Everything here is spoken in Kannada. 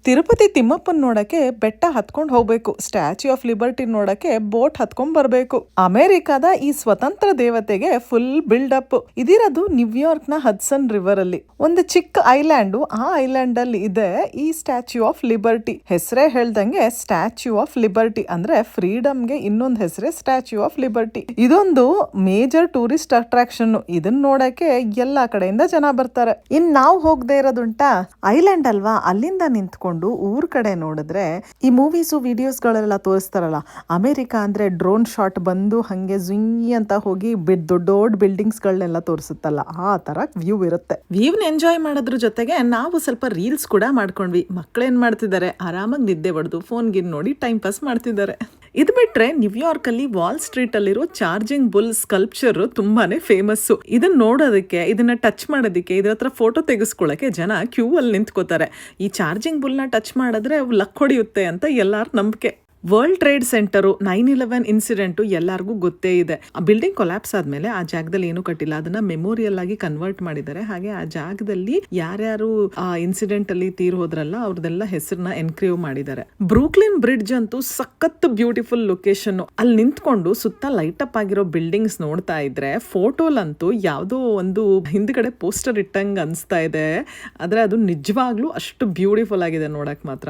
ತಿರುಪತಿ ತಿಮ್ಮಪ್ಪನ್ ನೋಡಕ್ಕೆ ಬೆಟ್ಟ ಹತ್ಕೊಂಡ್ ಹೋಗ್ಬೇಕು, ಸ್ಟ್ಯಾಚ್ಯೂ ಆಫ್ ಲಿಬರ್ಟಿ ನೋಡಕ್ಕೆ ಬೋಟ್ ಹತ್ಕೊಂಡ್ ಬರ್ಬೇಕು. ಅಮೆರಿಕದ ಈ ಸ್ವತಂತ್ರ ದೇವತೆಗೆ ಫುಲ್ ಬಿಲ್ಡ್ ಅಪ್. ಇದಿರೋದು ನ್ಯೂಯಾರ್ಕ್ ನ ಹಡ್ಸನ್ ರಿವರ್ ಅಲ್ಲಿ ಒಂದು ಚಿಕ್ಕ ಐಲ್ಯಾಂಡ್. ಆ ಐಲ್ಯಾಂಡ್ ಅಲ್ಲಿ ಇದೆ ಈ ಸ್ಟ್ಯಾಚ್ಯೂ ಆಫ್ ಲಿಬರ್ಟಿ. ಹೆಸರೇ ಹೇಳ್ದಂಗೆ ಸ್ಟ್ಯಾಚ್ಯೂ ಆಫ್ ಲಿಬರ್ಟಿ ಅಂದ್ರೆ ಫ್ರೀಡಮ್ಗೆ ಇನ್ನೊಂದು ಹೆಸರೇ ಸ್ಟ್ಯಾಚ್ಯೂ ಆಫ್ ಲಿಬರ್ಟಿ. ಇದೊಂದು ಮೇಜರ್ ಟೂರಿಸ್ಟ್ ಅಟ್ರಾಕ್ಷನ್. ಇದನ್ನ ನೋಡಕ್ಕೆ ಎಲ್ಲಾ ಕಡೆಯಿಂದ ಜನ ಬರ್ತಾರೆ. ಇನ್ ನಾವು ಹೋಗದೆ ಇರೋದುಂಟಾ ಐಲ್ಯಾಂಡ್ ಅಲ್ವಾ, ಅಲ್ಲಿಂದ ನಿಂತ್ಕೊಂಡು ಊರ್ ಕಡೆ ನೋಡಿದ್ರೆ ಈ ಮೂವೀಸು ವಿಡಿಯೋಸ್ ಗಳೆಲ್ಲ ತೋರಿಸ್ತಾರಲ್ಲ, ಅಮೆರಿಕ ಅಂದ್ರೆ ಡ್ರೋನ್ ಶಾಟ್ ಬಂದು ಹಂಗೆ ಜುಯ್ ಅಂತ ಹೋಗಿ ದೊಡ್ಡ ದೊಡ್ಡ ಬಿಲ್ಡಿಂಗ್ಸ್ ಗಳನ್ನೆಲ್ಲ ತೋರಿಸುತ್ತಲ್ಲ, ಆ ತರ ವ್ಯೂ ಇರುತ್ತೆ. ವ್ಯೂನ ಎಂಜಾಯ್ ಮಾಡೋದ್ರ ಜೊತೆಗೆ ನಾವು ಸ್ವಲ್ಪ ರೀಲ್ಸ್ ಕೂಡ ಮಾಡ್ಕೊಂಡ್ವಿ. ಮಕ್ಳೇನ್ ಮಾಡ್ತಿದ್ದಾರೆ, ಆರಾಮಾಗಿ ನಿದ್ದೆ ಬಡ್ದು ಫೋನ್ ಗಿನ್ ನೋಡಿ ಟೈಮ್ ಪಾಸ್ ಮಾಡ್ತಿದ್ದಾರೆ. ಇದು ಬಿಟ್ರೆ ನ್ಯೂಯಾರ್ಕ್ ಅಲ್ಲಿ ವಾಲ್ ಸ್ಟ್ರೀಟ್ ಅಲ್ಲಿರೋ ಚಾರ್ಜಿಂಗ್ ಬುಲ್ ಸ್ಕಲ್ಪ್ಚರ್ ತುಂಬಾನೇ ಫೇಮಸ್. ಇದನ್ನ ನೋಡೋದಕ್ಕೆ, ಇದನ್ನ ಟಚ್ ಮಾಡೋದಕ್ಕೆ, ಇದ್ರ ಹತ್ರ ಫೋಟೋ ತೆಗೆಸ್ಕೊಳ್ಳಕ್ಕೆ ಜನ ಕ್ಯೂ ಅಲ್ಲಿ ನಿಂತ್ಕೋತಾರೆ. ಈ ಚಾರ್ಜಿಂಗ್ ಬುಲ್ ನ ಟಚ್ ಮಾಡಿದ್ರೆ ಲಕ್ ಹೊಡೆಯುತ್ತೆ ಅಂತ ಎಲ್ಲಾರ ನಂಬಿಕೆ. ವರ್ಲ್ಡ್ ಟ್ರೇಡ್ ಸೆಂಟರು 9/11 ಇನ್ಸಿಡೆಂಟು ಎಲ್ಲರಿಗೂ ಗೊತ್ತೇ ಇದೆ. ಆ ಬಿಲ್ಡಿಂಗ್ ಕೊಲ್ಯಾಪ್ಸ್ ಆದ್ಮೇಲೆ ಆ ಜಾಗದಲ್ಲಿ ಏನು ಕಟ್ಟಿಲ್ಲ, ಅದನ್ನ ಮೆಮೋರಿಯಲ್ ಆಗಿ ಕನ್ವರ್ಟ್ ಮಾಡಿದ್ದಾರೆ. ಹಾಗೆ ಆ ಜಾಗದಲ್ಲಿ ಯಾರ್ಯಾರು ಆ ಇನ್ಸಿಡೆಂಟ್ ಅಲ್ಲಿ ತೀರ್ ಹೋದ್ರಲ್ಲ ಅವ್ರದೆಲ್ಲ ಹೆಸರನ್ನ ಎನ್ಕ್ರೇವ್ ಮಾಡಿದ್ದಾರೆ. ಬ್ರೂಕ್ಲಿನ್ ಬ್ರಿಡ್ಜ್ ಅಂತೂ ಸಖತ್ ಬ್ಯೂಟಿಫುಲ್ ಲೊಕೇಶನ್. ಅಲ್ಲಿ ನಿಂತ್ಕೊಂಡು ಸುತ್ತ ಲೈಟ್ ಅಪ್ ಆಗಿರೋ ಬಿಲ್ಡಿಂಗ್ಸ್ ನೋಡ್ತಾ ಇದ್ರೆ ಫೋಟೋಲಂತೂ ಯಾವುದೋ ಒಂದು ಹಿಂದ್ಗಡೆ ಪೋಸ್ಟರ್ ಇಟ್ಟಂಗ್ ಅನ್ಸ್ತಾ ಇದೆ. ಆದ್ರೆ ಅದು ನಿಜವಾಗ್ಲೂ ಅಷ್ಟು ಬ್ಯೂಟಿಫುಲ್ ಆಗಿದೆ ನೋಡಕ್ ಮಾತ್ರ.